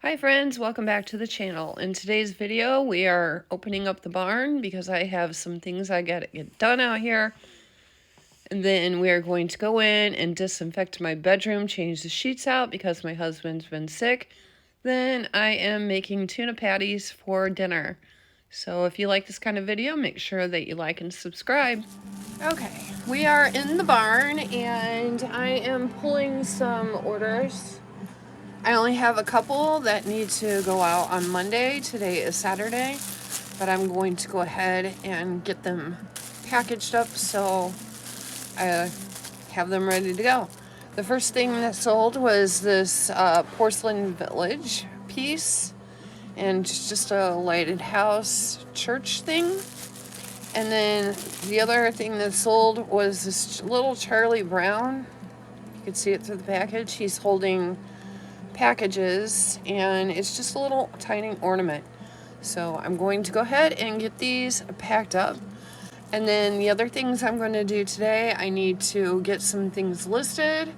Hi friends, welcome back to the channel. In today's video, we are opening up the barn because I have some things I gotta get done out here. And then we are going to go in and disinfect my bedroom, change the sheets out because my husband's been sick. Then I am making tuna patties for dinner. So if you like this kind of video, make sure that you like and subscribe. Okay, we are in the barn and I am pulling some orders. I only have a couple that need to go out on Monday. Today is Saturday, but I'm going to go ahead and get them packaged up so I have them ready to go. The first thing that sold was this porcelain village piece and just a lighted house church thing. And then the other thing that sold was this little Charlie Brown. You can see it through the package. He's holding packages and it's just a little tiny ornament. So I'm going to go ahead and get these packed up. And then the other things I'm going to do today, I need to get some things listed.